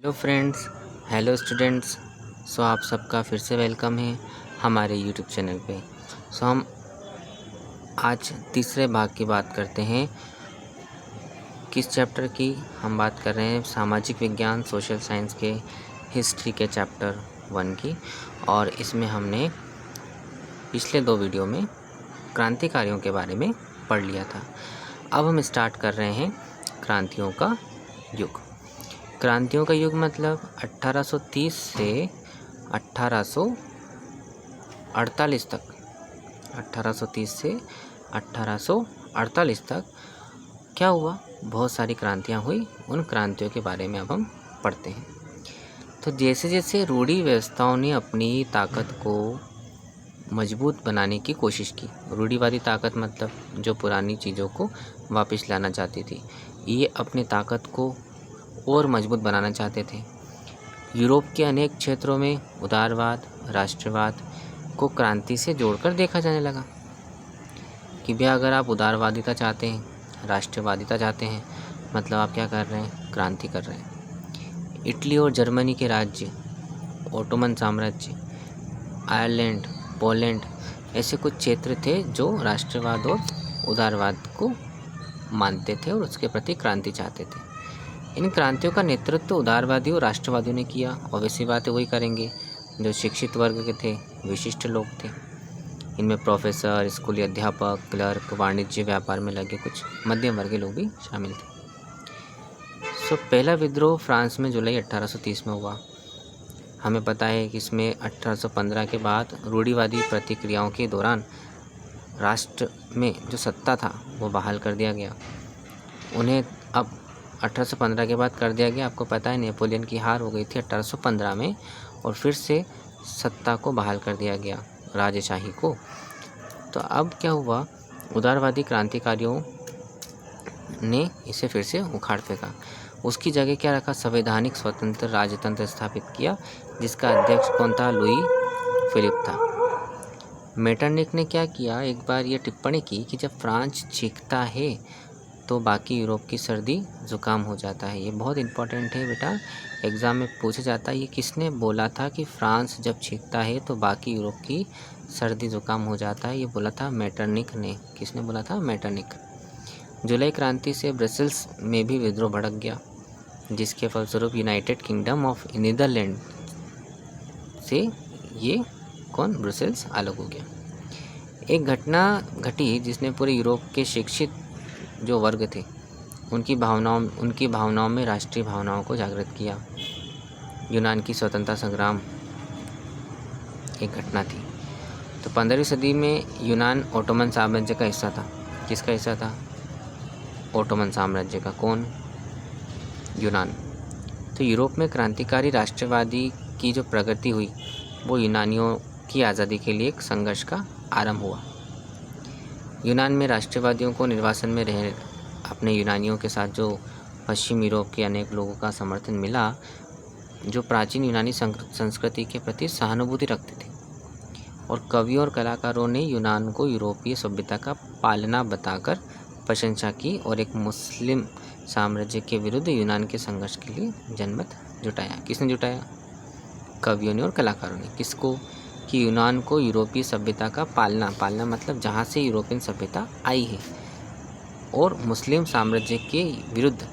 Hello friends, hello students. आप सबका फिर से वेलकम है हमारे यूट्यूब चैनल पे। हम आज तीसरे भाग की बात करते हैं। किस चैप्टर की हम बात कर रहे हैं? सामाजिक विज्ञान सोशल साइंस के हिस्ट्री के चैप्टर 1 की। और इसमें हमने पिछले 2 वीडियो में क्रांतिकारियों के बारे में पढ़ लिया था। अब हम स्टार्ट कर रहे हैं क्रांतियों का युग। क्रांतियों का युग मतलब 1830 से 1848 तक। 1830 से 1848 तक क्या हुआ? बहुत सारी क्रांतियाँ हुई। उन क्रांतियों के बारे में अब हम पढ़ते हैं। तो जैसे जैसे रूढ़ि व्यवस्थाओं ने अपनी ताकत को मजबूत बनाने की कोशिश की। रूढ़िवादी ताकत मतलब जो पुरानी चीज़ों को वापस लाना चाहती थी, ये अपनी ताकत को और मजबूत बनाना चाहते थे। यूरोप के अनेक क्षेत्रों में उदारवाद, राष्ट्रवाद को क्रांति से जोड़कर देखा जाने लगा कि भैया अगर आप उदारवादिता चाहते हैं, राष्ट्रवादिता चाहते हैं, मतलब आप क्या कर रहे हैं? क्रांति कर रहे हैं। इटली और जर्मनी के राज्य, ओटोमन साम्राज्य, आयरलैंड, पोलैंड ऐसे कुछ क्षेत्र थे जो राष्ट्रवाद और उदारवाद को मानते थे और उसके प्रति क्रांति चाहते थे। इन क्रांतियों का नेतृत्व उदारवादी और राष्ट्रवादियों ने किया, और वैसी बातें वही करेंगे जो शिक्षित वर्ग के थे, विशिष्ट लोग थे। इनमें प्रोफेसर, स्कूली अध्यापक, क्लर्क, वाणिज्य व्यापार में लगे कुछ मध्यम वर्गीय लोग भी शामिल थे। पहला विद्रोह फ्रांस में जुलाई 1830 में हुआ। हमें पता है कि इसमें 1815 के बाद रूढ़िवादी प्रतिक्रियाओं के दौरान राष्ट्र में जो सत्ता था वो बहाल कर दिया गया। उन्हें अब 1815 के बाद कर दिया गया। आपको पता है नेपोलियन की हार हो गई थी 1815 में, और फिर से सत्ता को बहाल कर दिया गया, राजशाही को। तो अब क्या हुआ? उदारवादी क्रांतिकारियों ने इसे फिर से उखाड़ फेंका। उसकी जगह क्या रखा? संवैधानिक स्वतंत्र राजतंत्र स्थापित किया, जिसका अध्यक्ष कौन था? लुई फिलिप था। मेटरनिक ने क्या किया? एक बार ये टिप्पणी की कि जब फ्रांस चीखता है तो बाकी यूरोप की सर्दी ज़ुकाम हो जाता है। ये बहुत इंपॉर्टेंट है बेटा, एग्ज़ाम में पूछा जाता है। ये किसने बोला था कि फ्रांस जब चीखता है तो बाकी यूरोप की सर्दी ज़ुकाम हो जाता है? ये बोला था मेटरनिक ने। किसने बोला था? मेटरनिक। जुलाई क्रांति से ब्रसेल्स में भी विद्रोह भड़क गया, जिसके फलस्वरूप यूनाइटेड किंगडम ऑफ नीदरलैंड से ये कौन? ब्रसेल्स अलग हो गया। एक घटना घटी जिसने पूरे यूरोप के शिक्षित जो वर्ग थे उनकी भावनाओं में राष्ट्रीय भावनाओं को जागृत किया। यूनान की स्वतंत्रता संग्राम एक घटना थी। तो 15वीं सदी में यूनान ओटोमन साम्राज्य का हिस्सा था। किसका हिस्सा था? ओटोमन साम्राज्य का। कौन? यूनान। तो यूरोप में क्रांतिकारी राष्ट्रवादी की जो प्रगति हुई वो यूनानियों की आज़ादी के लिए एक संघर्ष का आरंभ हुआ। यूनान में राष्ट्रवादियों को निर्वासन में रह अपने यूनानियों के साथ जो पश्चिम यूरोप के अनेक लोगों का समर्थन मिला, जो प्राचीन यूनानी संस्कृति के प्रति सहानुभूति रखते थे। और कवियों और कलाकारों ने यूनान को यूरोपीय सभ्यता का पालना बताकर प्रशंसा की और एक मुस्लिम साम्राज्य के विरुद्ध यूनान के संघर्ष के लिए जनमत जुटाया। किसने जुटाया? कवियों ने और कलाकारों ने। किसको? कि यूनान को यूरोपीय सभ्यता का पालना मतलब जहाँ से यूरोपियन सभ्यता आई है, और मुस्लिम साम्राज्य के विरुद्ध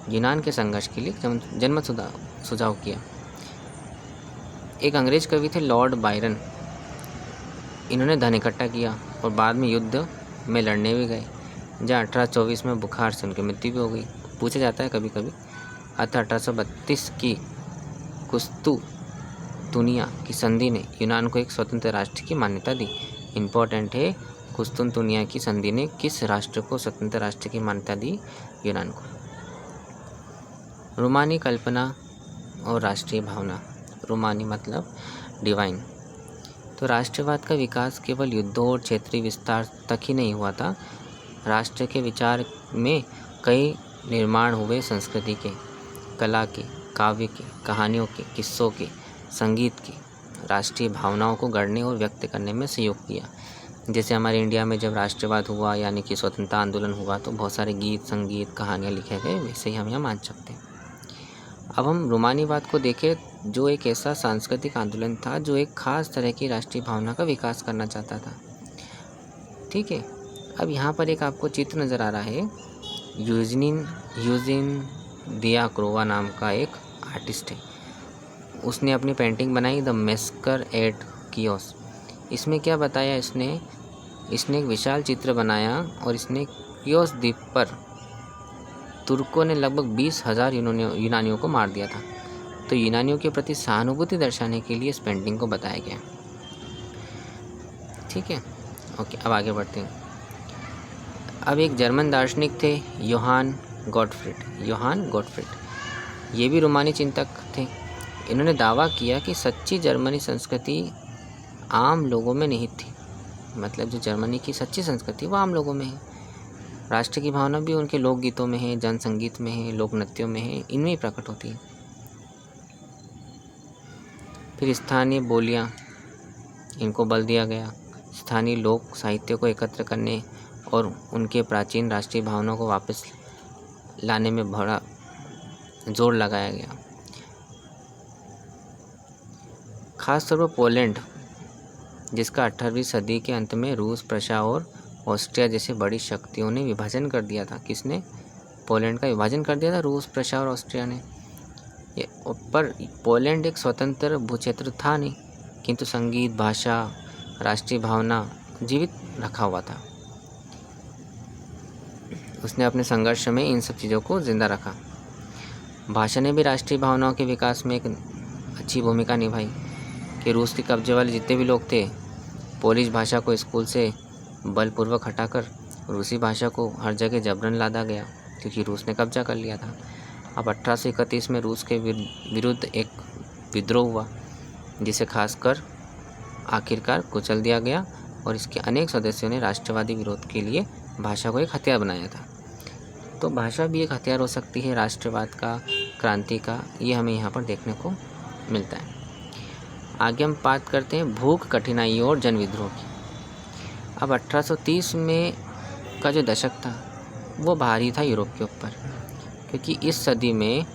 यूनान के संघर्ष के लिए जनमत सुझाव किया। एक अंग्रेज कवि थे लॉर्ड बायरन। इन्होंने धन इकट्ठा किया और बाद में युद्ध में लड़ने भी गए, जहाँ 1824 में बुखार से उनकी मृत्यु भी हो गई। पूछा जाता है कभी कभी। अतः 1832 की कुस्तुतुनिया की संधि ने यूनान को एक स्वतंत्र राष्ट्र की मान्यता दी। इम्पोर्टेंट है, कुस्तुतुनिया की संधि ने किस राष्ट्र को स्वतंत्र राष्ट्र की मान्यता दी? यूनान को। रोमानी कल्पना और राष्ट्रीय भावना। रोमानी मतलब डिवाइन। तो राष्ट्रवाद का विकास केवल युद्धों और क्षेत्रीय विस्तार तक ही नहीं हुआ था। राष्ट्र के विचार में कई निर्माण हुए, संस्कृति के, कला के, काव्य के, कहानियों के, किस्सों के, संगीत के। राष्ट्रीय भावनाओं को गढ़ने और व्यक्त करने में सहयोग किया। जैसे हमारे इंडिया में जब राष्ट्रवाद हुआ यानी कि स्वतंत्रता आंदोलन हुआ तो बहुत सारे गीत, संगीत, कहानियाँ लिखे गए, वैसे ही हम यहाँ मान सकते हैं। अब हम रोमानीवाद को देखें, जो एक ऐसा सांस्कृतिक आंदोलन था जो एक खास तरह की राष्ट्रीय भावना का विकास करना चाहता था। ठीक है, अब यहाँ पर एक आपको चित्र नज़र आ रहा है। यूजिन दियाक्रोवा नाम का एक आर्टिस्ट है, उसने अपनी पेंटिंग बनाई द मैस्कर एट कियोस। इसमें क्या बताया इसने एक विशाल चित्र बनाया और इसने कियोस द्वीप पर तुर्कों ने लगभग 20,000 यूनानियों को मार दिया था। तो यूनानियों के प्रति सहानुभूति दर्शाने के लिए इस पेंटिंग को बताया गया। ठीक है, ओके, अब आगे बढ़ते हैं। अब एक जर्मन दार्शनिक थे योहान गॉटफ्रिड। ये भी रोमानी चिंतक थे। इन्होंने दावा किया कि सच्ची जर्मनी संस्कृति आम लोगों में निहित थी। मतलब जो जर्मनी की सच्ची संस्कृति वो आम लोगों में है। राष्ट्र की भावना भी उनके लोकगीतों में है, जन संगीत में है, लोक नृत्यों में है, इनमें ही प्रकट होती है। फिर स्थानीय बोलियां, इनको बल दिया गया। स्थानीय लोक साहित्य को एकत्र करने और उनके प्राचीन राष्ट्रीय भावनाओं को वापस लाने में बड़ा जोर लगाया गया। खासतौर पर पोलैंड, जिसका 18वीं सदी के अंत में रूस, प्रशा और ऑस्ट्रिया जैसे बड़ी शक्तियों ने विभाजन कर दिया था। किसने? पोलैंड का विभाजन कर दिया था, रूस, प्रशा और ऑस्ट्रिया ने। पर पोलैंड एक स्वतंत्र भूक्षेत्र था नहीं, किंतु संगीत, भाषा, राष्ट्रीय भावना जीवित रखा हुआ था। उसने अपने संघर्ष में इन सब चीज़ों को जिंदा रखा। भाषा ने भी राष्ट्रीय भावनाओं के विकास में एक अच्छी भूमिका निभाई कि रूस के कब्जे वाले जितने भी लोग थे, पोलिश भाषा को स्कूल से बलपूर्वक हटाकर रूसी भाषा को हर जगह जबरन लादा गया, क्योंकि रूस ने कब्जा कर लिया था। अब 1831 में रूस के विरुद्ध एक विद्रोह हुआ, जिसे खासकर आखिरकार कुचल दिया गया और इसके अनेक सदस्यों ने राष्ट्रवादी विरोध के लिए भाषा को एक हथियार बनाया था। तो भाषा भी एक हथियार हो सकती है राष्ट्रवाद का, क्रांति का, ये हमें यहाँ पर देखने को मिलता है। आगे हम बात करते हैं भूख, कठिनाइयों और जन विद्रोह की। अब 1830 में का जो दशक था वो भारी था यूरोप के ऊपर, क्योंकि इस सदी में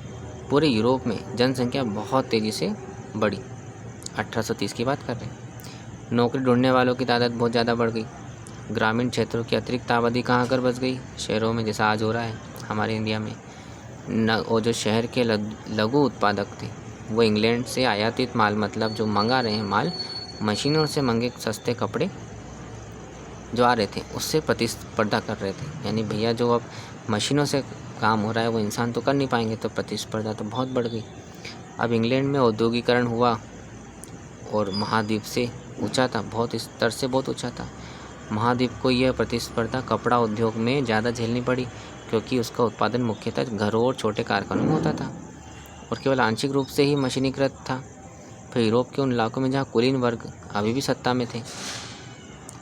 पूरे यूरोप में जनसंख्या बहुत तेज़ी से बढ़ी। 1830 की बात कर रहे हैं। नौकरी ढूंढने वालों की तादाद बहुत ज़्यादा बढ़ गई। ग्रामीण क्षेत्रों की अतिरिक्त आबादी कहाँ कर बस गई? शहरों में, जैसा आज हो रहा है हमारे इंडिया में। और जो शहर के लघु उत्पादक थे वो इंग्लैंड से आयातित माल, मतलब जो मंगा रहे हैं माल, मशीनों से मंगे सस्ते कपड़े जो आ रहे थे उससे प्रतिस्पर्धा कर रहे थे। यानी भैया जो अब मशीनों से काम हो रहा है वो इंसान तो कर नहीं पाएंगे, तो प्रतिस्पर्धा तो बहुत बढ़ गई। अब इंग्लैंड में औद्योगिकरण हुआ और महाद्वीप से ऊंचा था, बहुत स्तर से बहुत ऊंचा था। महाद्वीप को यह प्रतिस्पर्धा कपड़ा उद्योग में ज़्यादा झेलनी पड़ी, क्योंकि उसका उत्पादन मुख्यतः घरों और छोटे कारखानों में होता था और केवल आंशिक रूप से ही मशीनीकृत था। फिर यूरोप के उन इलाकों में जहाँ कुलीन वर्ग अभी भी सत्ता में थे,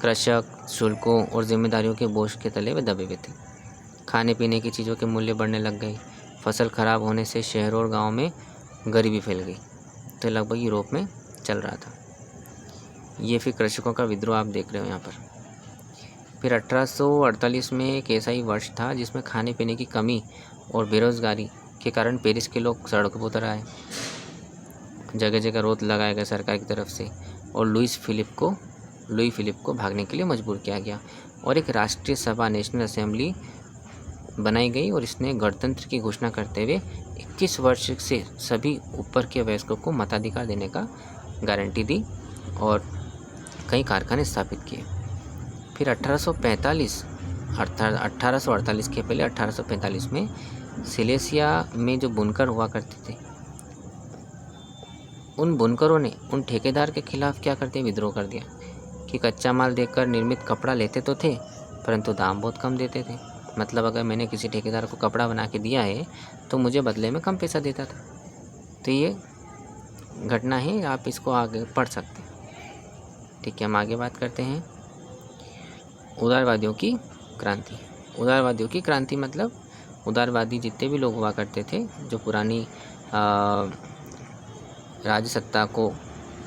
कृषक शुल्कों और जिम्मेदारियों के बोझ के तले वे दबे हुए थे। खाने पीने की चीज़ों के मूल्य बढ़ने लग गए। फसल खराब होने से शहरों और गाँव में गरीबी फैल गई। तो लगभग यूरोप में चल रहा था ये। फिर कृषकों का विद्रोह आप देख रहे हो यहाँ पर। फिर 1848 में एक ऐसा ही वर्ष था जिसमें खाने पीने की कमी और बेरोजगारी के कारण पेरिस के लोग सड़कों पर उतर आए। जगह जगह रोक लगाया गया सरकार की तरफ से और लुई फिलिप को भागने के लिए मजबूर किया गया और एक राष्ट्रीय सभा, नेशनल असेंबली बनाई गई और इसने गणतंत्र की घोषणा करते हुए 21 वर्ष से सभी ऊपर के वयस्कों को मताधिकार देने का गारंटी दी और कई कारखाने स्थापित किए। फिर 1848 के पहले 1845 में सिलेसिया में जो बुनकर हुआ करते थे, उन बुनकरों ने उन ठेकेदार के खिलाफ क्या करते विद्रोह कर दिया कि कच्चा माल देकर निर्मित कपड़ा लेते तो थे परंतु दाम बहुत कम देते थे। मतलब अगर मैंने किसी ठेकेदार को कपड़ा बना के दिया है तो मुझे बदले में कम पैसा देता था। तो ये घटना है, आप इसको आगे पढ़ सकते हैं। ठीक है, हम आगे बात करते हैं उदारवादियों की क्रांति। उदारवादियों की क्रांति मतलब उदारवादी जितने भी लोग हुआ करते थे जो पुरानी राजसत्ता को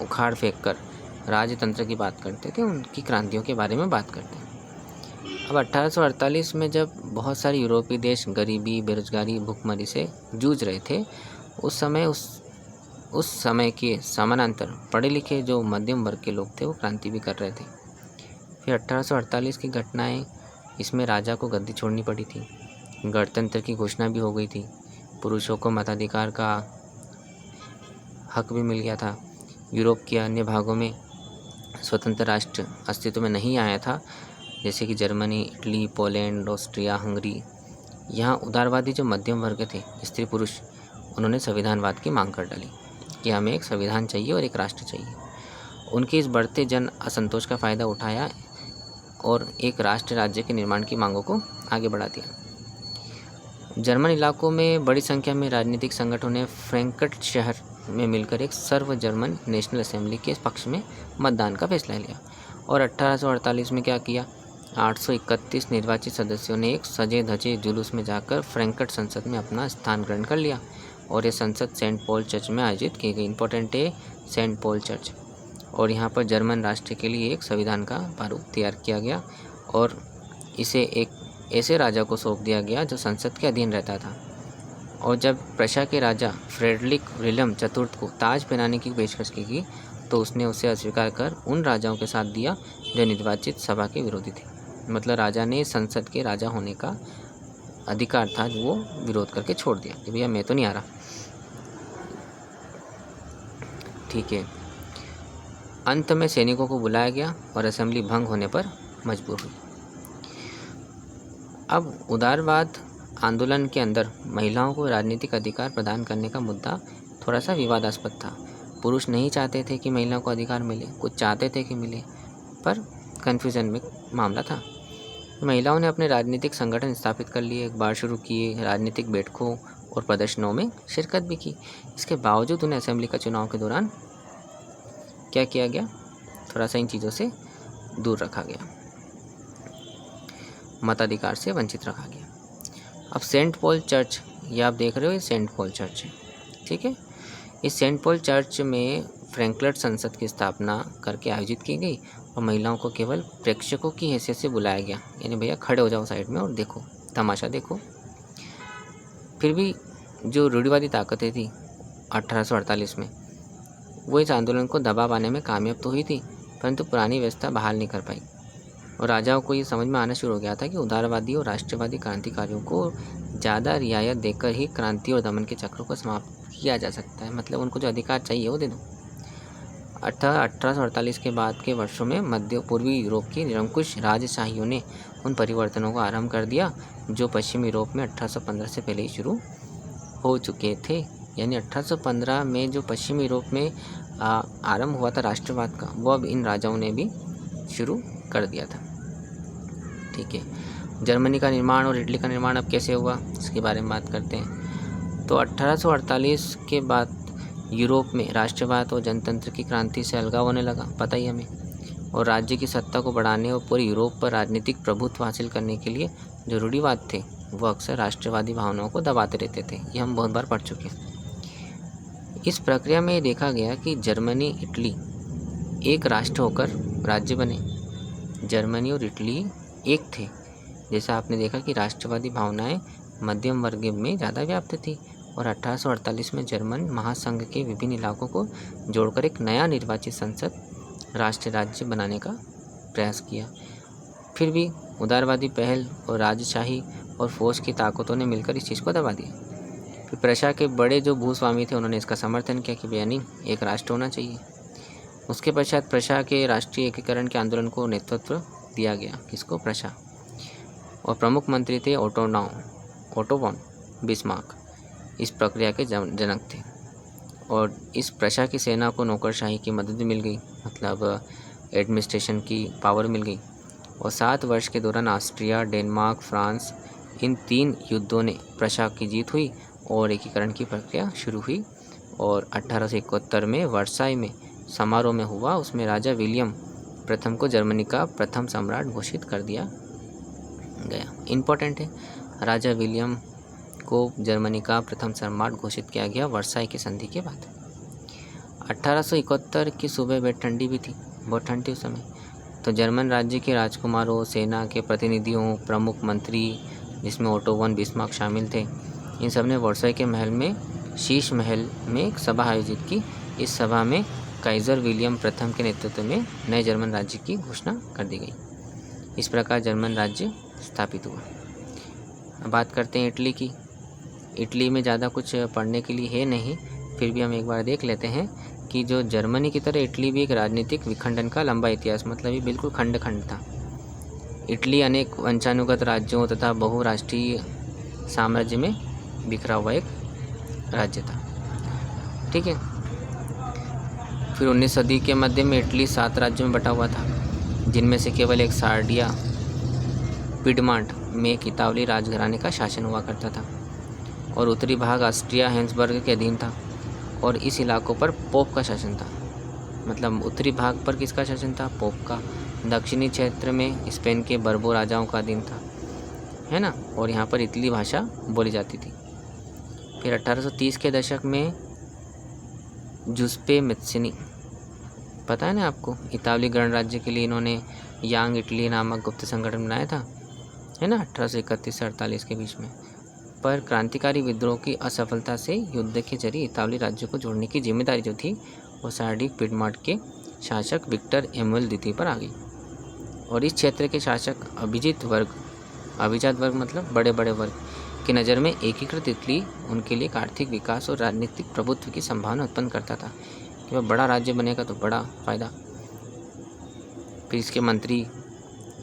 उखाड़ फेंक कर राजतंत्र की बात करते थे, उनकी क्रांतियों के बारे में बात करते हैं। अब 1848 में जब बहुत सारे यूरोपीय देश गरीबी, बेरोजगारी, भूखमरी से जूझ रहे थे उस समय के समानांतर पढ़े लिखे जो मध्यम वर्ग के लोग थे वो क्रांति भी कर रहे थे। फिर 1848 की घटनाएं, इसमें राजा को गद्दी छोड़नी पड़ी थी, गणतंत्र की घोषणा भी हो गई थी, पुरुषों को मताधिकार का हक भी मिल गया था। यूरोप के अन्य भागों में स्वतंत्र राष्ट्र अस्तित्व में नहीं आया था, जैसे कि Germany, Italy, Poland, Austria, Hungary. यहाँ उदारवादी जो मध्यम वर्ग थे, स्त्री पुरुष, उन्होंने संविधानवाद की मांग कर डाली कि हमें एक संविधान चाहिए और एक राष्ट्र चाहिए। उनके इस बढ़ते जन असंतोष का फ़ायदा उठाया और एक राष्ट्र राज्य के निर्माण की मांगों को आगे बढ़ा दिया। जर्मन इलाकों में बड़ी संख्या में राजनीतिक संगठनों ने फ्रैंकफर्ट शहर में मिलकर एक सर्व जर्मन नेशनल असेंबली के पक्ष में मतदान का फैसला लिया और 1848 में क्या किया, 831 निर्वाचित सदस्यों ने एक सजे धजे जुलूस में जाकर फ्रैंकफर्ट संसद में अपना स्थान ग्रहण कर लिया और ये संसद सेंट पॉल चर्च में आयोजित की गई। इंपॉर्टेंट है सेंट पॉल चर्च। और यहाँ पर जर्मन राष्ट्र के लिए एक संविधान का प्रारूप तैयार किया गया और इसे एक ऐसे राजा को सौंप दिया गया जो संसद के अधीन रहता था। और जब प्रशा के राजा फ्रेडरिक विलियम चतुर्थ को ताज पहनाने की पेशकश की गई तो उसने उसे अस्वीकार कर उन राजाओं के साथ दिया जो निर्वाचित सभा के विरोधी थे। मतलब राजा ने संसद के राजा होने का अधिकार था जो वो विरोध करके छोड़ दिया कि भैया मैं तो नहीं आ रहा। ठीक है। अंत में सैनिकों को बुलाया गया और असेंबली भंग होने पर मजबूर हुई। अब उदारवाद आंदोलन के अंदर महिलाओं को राजनीतिक अधिकार प्रदान करने का मुद्दा थोड़ा सा विवादास्पद था। पुरुष नहीं चाहते थे कि महिलाओं को अधिकार मिले, कुछ चाहते थे कि मिले, पर कन्फ्यूज़न में मामला था। महिलाओं ने अपने राजनीतिक संगठन स्थापित कर लिए, एक बार शुरू किए, राजनीतिक बैठकों और प्रदर्शनों में शिरकत भी की। इसके बावजूद उन्हें असेंबली का चुनाव के दौरान क्या किया गया, थोड़ा सा इन चीज़ों से दूर रखा गया, मताधिकार से वंचित रखा गया। अब सेंट पॉल चर्च, ये आप देख रहे हो, ये सेंट पॉल चर्च है। ठीक है। इस सेंट पॉल चर्च में फ्रैंकफर्ट संसद की स्थापना करके आयोजित की गई और महिलाओं को केवल प्रेक्षकों की हैसियत से बुलाया गया, यानी भैया खड़े हो जाओ साइड में और देखो, तमाशा देखो। फिर भी जो रूढ़िवादी ताकतें थी 1848 में, वो इस आंदोलन को दबा पाने में कामयाब तो हुई थी, परंतु पुरानी व्यवस्था बहाल नहीं कर पाई और राजाओं को ये समझ में आना शुरू हो गया था कि उदारवादी और राष्ट्रवादी क्रांतिकारियों को ज़्यादा रियायत देकर ही क्रांति और दमन के चक्रों को समाप्त किया जा सकता है। मतलब उनको जो अधिकार चाहिए वो दे दो। 1848 के बाद के वर्षों में मध्य पूर्वी यूरोप की निरंकुश राजशाहियों ने उन परिवर्तनों को आरंभ कर दिया जो पश्चिमी यूरोप में 1815 से पहले ही शुरू हो चुके थे। यानी 1815 में जो पश्चिमी यूरोप में आरंभ हुआ था राष्ट्रवाद का, वो अब इन राजाओं ने भी शुरू कर दिया था। ठीक है। जर्मनी का निर्माण और इटली का निर्माण अब कैसे हुआ, इसके बारे में बात करते हैं। तो 1848 के बाद यूरोप में राष्ट्रवाद और जनतंत्र की क्रांति से अलगाव होने लगा, पता ही हमें। और राज्य की सत्ता को बढ़ाने और पूरे यूरोप पर राजनीतिक प्रभुत्व हासिल करने के लिए जो रूढ़िवाद थे वो अक्सर राष्ट्रवादी भावनाओं को दबाते रहते थे। ये हम बहुत बार पढ़ चुके हैं। इस प्रक्रिया में ये देखा गया कि जर्मनी, इटली एक राष्ट्र होकर राज्य बने। जर्मनी और इटली एक थे। जैसा आपने देखा कि राष्ट्रवादी भावनाएं मध्यम वर्ग में ज़्यादा व्याप्त थी और 1848 में जर्मन महासंघ के विभिन्न इलाकों को जोड़कर एक नया निर्वाचित संसद राष्ट्र राज्य बनाने का प्रयास किया। फिर भी उदारवादी पहल और राजशाही और फौज की ताकतों ने मिलकर इस चीज़ को दबा दिया। फिर प्रशा के बड़े जो भूस्वामी थे उन्होंने इसका समर्थन किया कि भैया नहीं, एक राष्ट्र होना चाहिए। उसके पश्चात प्रशा के राष्ट्रीय एकीकरण के आंदोलन को नेतृत्व दिया गया, किसको, प्रशा। और प्रमुख मंत्री थे ओटो वॉन बिस्मार्क, इस प्रक्रिया के जनक थे। और इस प्रशा की सेना को नौकरशाही की मदद मिल गई, मतलब एडमिनिस्ट्रेशन की पावर मिल गई। और 7 वर्ष के दौरान ऑस्ट्रिया, डेनमार्क, फ्रांस, इन 3 युद्धों ने प्रशा की जीत हुई और एकीकरण की प्रक्रिया शुरू हुई। और 1871 में वर्साई में समारोह में हुआ, उसमें राजा विलियम प्रथम को जर्मनी का प्रथम सम्राट घोषित कर दिया गया। इम्पोर्टेंट है, राजा विलियम को जर्मनी का प्रथम सम्राट घोषित किया गया वर्साई की संधि के बाद। 1871 की सुबह बेहद ठंडी भी थी, बहुत ठंड थी उस समय। तो जर्मन राज्य के राजकुमारों, सेना के प्रतिनिधियों, प्रमुख मंत्री जिसमें ओटो वन बिस्मार्क शामिल थे, इन सब ने वर्साई के महल में शीश महल में एक सभा आयोजित की। इस सभा में काइजर विलियम प्रथम के नेतृत्व में नए जर्मन राज्य की घोषणा कर दी गई। इस प्रकार जर्मन राज्य स्थापित हुआ। अब बात करते हैं इटली की। इटली में ज़्यादा कुछ पढ़ने के लिए है नहीं, फिर भी हम एक बार देख लेते हैं कि जो जर्मनी की तरह इटली भी एक राजनीतिक विखंडन का लंबा इतिहास, मतलब ये बिल्कुल खंड खंड था। इटली अनेक वंशानुगत राज्यों तथा बहुराष्ट्रीय साम्राज्य में बिखरा हुआ एक राज्य था। ठीक है। फिर 19वीं सदी के मध्य में इटली 7 राज्यों में बटा हुआ था, जिनमें से केवल एक सार्डिया पिडमांट में एक इतालवी राजघराने का शासन हुआ करता था और उत्तरी भाग ऑस्ट्रिया हैब्सबर्ग के अधीन था और इस इलाकों पर पोप का शासन था। मतलब उत्तरी भाग पर किसका शासन था? पोप का। दक्षिणी क्षेत्र में स्पेन के बर्बो राजाओं का अधीन था, है ना, और यहाँ पर इटली भाषा बोली जाती थी। फिर 1830 के दशक में जुस्पे मेत्सिनी, पता है ना आपको, इतालवी गणराज्य के लिए इन्होंने यांग इटली नामक गुप्त संगठन बनाया था, है ना, 1831 से 48 के बीच में। पर क्रांतिकारी विद्रोह की असफलता से युद्ध के जरिए इतालवी राज्य को जोड़ने की जिम्मेदारी जो थी वो सार्डिक पिडमांट के शासक विक्टर एमुअल द्वितीय पर आ गई और इस क्षेत्र के शासक अभिजात वर्ग मतलब बड़े बड़े वर्ग की नज़र में एकीकृत इटली उनके लिए आर्थिक विकास और राजनीतिक प्रभुत्व की संभावना उत्पन्न करता था कि वह बड़ा राज्य बनेगा तो बड़ा फायदा। फिर इसके मंत्री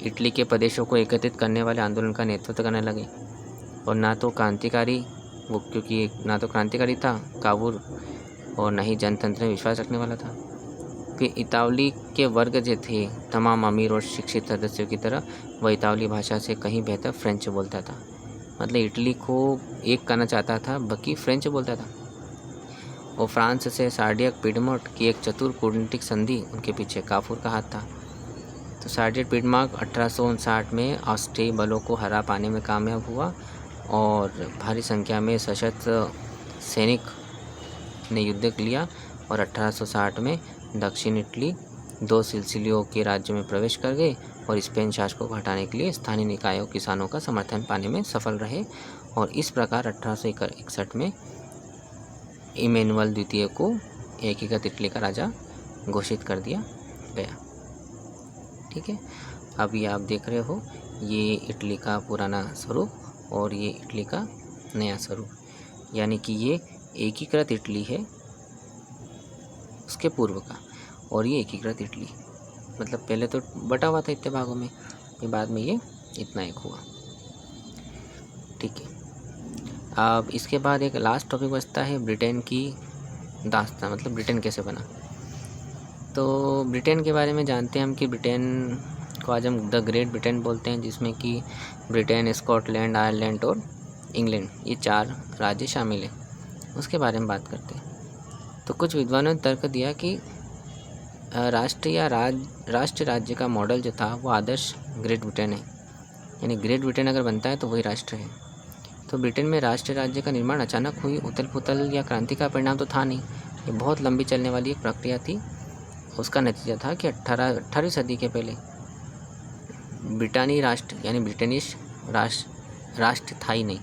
इटली के प्रदेशों को एकत्रित करने वाले आंदोलन का नेतृत्व करने लगे और ना तो क्रांतिकारी था काबूल और न ही जनतंत्र में विश्वास रखने वाला था। फिर इतालवी के वर्ग जो थे तमाम अमीर और शिक्षित सदस्यों की तरह वह इतालवी भाषा से कहीं बेहतर फ्रेंच बोलता था। मतलब इटली को एक करना चाहता था, बाकी फ्रेंच बोलता था। और फ्रांस से सार्डियक पिडमांट की एक चतुर कूटनीतिक संधि उनके पीछे काफूर का हाथ था। तो सार्डियक पिडमांट 1859 में ऑस्ट्रियाई बलों को हरा पाने में कामयाब हुआ और भारी संख्या में सशस्त्र सैनिक ने युद्ध लिया और 1860 में दक्षिण इटली 2 सिसिलियों के राज्य में प्रवेश कर गए और स्पेन शासकों को हटाने के लिए स्थानीय निकायों किसानों का समर्थन पाने में सफल रहे और इस प्रकार 1861 में इमैनुअल द्वितीय को एकीकृत इटली का राजा घोषित कर दिया गया। ठीक है। अब ये आप देख रहे हो, ये इटली का पुराना स्वरूप और ये इटली का नया स्वरूप, यानी कि ये एकीकृत इटली है उसके पूर्व का और ये एकीकृत इटली, मतलब पहले तो बटा हुआ था इतने भागों में, फिर बाद में ये इतना एक हुआ। ठीक है। अब इसके बाद एक लास्ट टॉपिक बचता है ब्रिटेन की दास्तान, मतलब ब्रिटेन कैसे बना। तो ब्रिटेन के बारे में जानते हैं हम कि ब्रिटेन को आज हम द ग्रेट ब्रिटेन बोलते हैं, जिसमें कि ब्रिटेन, स्कॉटलैंड, आयरलैंड और इंग्लैंड ये 4 राज्य शामिल हैं। उसके बारे में बात करते हैं। तो कुछ विद्वानों ने तर्क दिया कि राष्ट्र राज्य का मॉडल जो था वो आदर्श ग्रेट ब्रिटेन है, यानी ग्रेट ब्रिटेन अगर बनता है तो वही राष्ट्र है। तो ब्रिटेन में राष्ट्र राज्य का निर्माण अचानक हुई उथल पुथल या क्रांति का परिणाम तो था नहीं, ये बहुत लंबी चलने वाली एक प्रक्रिया थी। उसका नतीजा था कि 18वीं सदी के पहले ब्रिटानी राष्ट्र यानी ब्रिटिश राष्ट्र था ही नहीं।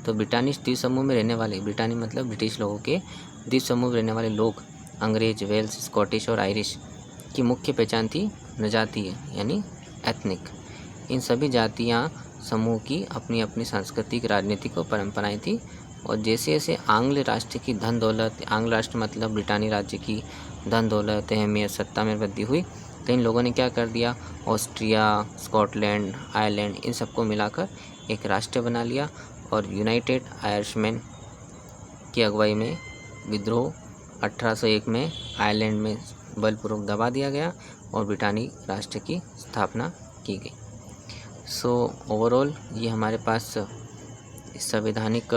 तो ब्रिटानिश द्वीप समूह में रहने वाले, ब्रिटानी मतलब ब्रिटिश लोगों के द्वीप समूह में रहने वाले लोग अंग्रेज, वेल्स, स्कॉटिश और आयरिश की मुख्य पहचान थी नजातीय यानी एथनिक। इन सभी जातियाँ समूह की अपनी अपनी सांस्कृतिक, राजनीतिक और परंपराएं थी और जैसे जैसे आंग्ल राष्ट्र की धन दौलत, आंग्ल राष्ट्र मतलब ब्रिटानी राज्य की धन दौलत, अहमियत, सत्ता में वृद्धि हुई, तो इन लोगों ने क्या कर दिया, ऑस्ट्रिया, स्कॉटलैंड, आयरलैंड इन सबको मिलाकर एक राष्ट्र बना लिया और यूनाइटेड आयरिशमैन की अगुवाई में विद्रोह 1801 में आयरलैंड में बलपूर्वक दबा दिया गया और ब्रिटानी राष्ट्र की स्थापना की गई। सो ओवरऑल ये हमारे पास संवैधानिक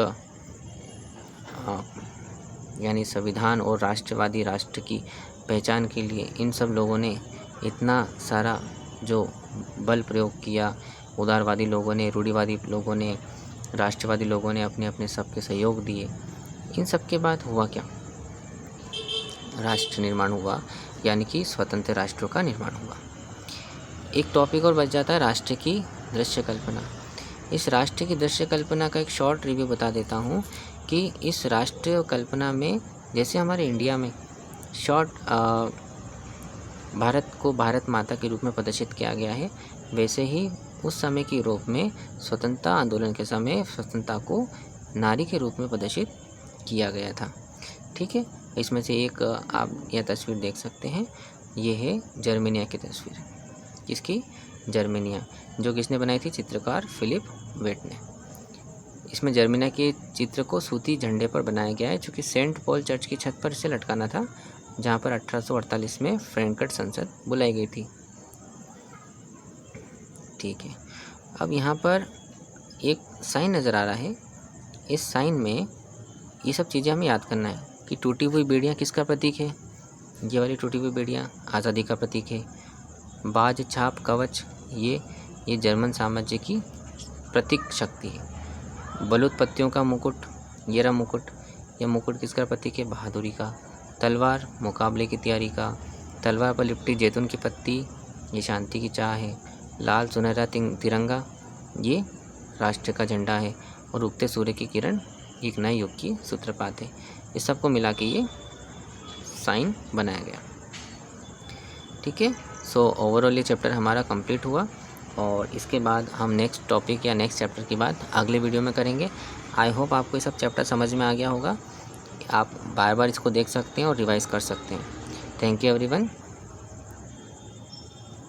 यानी संविधान और राष्ट्रवादी राष्ट्र की पहचान के लिए इन सब लोगों ने इतना सारा जो बल प्रयोग किया, उदारवादी लोगों ने, रूढ़िवादी लोगों ने, राष्ट्रवादी लोगों ने अपने अपने सबके सहयोग दिए। इन सब के बाद हुआ क्या, राष्ट्र निर्माण हुआ, यानी कि स्वतंत्र राष्ट्रों का निर्माण हुआ। एक टॉपिक और बच जाता है राष्ट्र की दृश्य कल्पना। इस राष्ट्र की दृश्य कल्पना का एक शॉर्ट रिव्यू बता देता हूँ कि इस राष्ट्र कल्पना में जैसे हमारे इंडिया में शॉर्ट भारत को भारत माता के रूप में प्रदर्शित किया गया है, वैसे ही उस समय के यूरोप में स्वतंत्रता आंदोलन के समय स्वतंत्रता को नारी के रूप में प्रदर्शित किया गया था। ठीक है, इसमें से एक आप यह तस्वीर देख सकते हैं, ये है जर्मेनिया की तस्वीर। किसकी? जर्मेनिया, जो किसने बनाई थी? चित्रकार फिलिप वेट ने। इसमें जर्मेनिया के चित्र को सूती झंडे पर बनाया गया है, जो कि सेंट पॉल चर्च की छत पर से लटकाना था, जहाँ पर 1848 में फ्रैंकफर्ट संसद बुलाई गई थी। ठीक है, अब यहाँ पर एक साइन नज़र आ रहा है। इस साइन में ये सब चीज़ें हमें याद करना है कि टूटी हुई बेड़ियाँ किसका प्रतीक है? ये वाली टूटी हुई बेड़ियाँ आज़ादी का प्रतीक है। बाज, छाप, कवच, ये जर्मन साम्राज्य की प्रतीक शक्ति है। बलूत पत्तियों का मुकुट, ये रहा मुकुट, यह मुकुट किसका प्रतीक है? बहादुरी का। तलवार, मुकाबले की तैयारी का। तलवार पर लिपटी जैतून की पत्ती, ये शांति की चाह है। लाल सुनहरा तिरंगा, ये राष्ट्र का झंडा है। और उगते सूर्य की किरण एक नए युग की सूत्रपात है। इस सबको मिला के ये साइन बनाया गया। ठीक है, सो ओवरऑल ये चैप्टर हमारा कंप्लीट हुआ, और इसके बाद हम नेक्स्ट टॉपिक या नेक्स्ट चैप्टर की बात अगले वीडियो में करेंगे। आई होप आपको ये सब चैप्टर समझ में आ गया होगा। आप बार बार इसको देख सकते हैं और रिवाइज कर सकते हैं। Thank you everyone.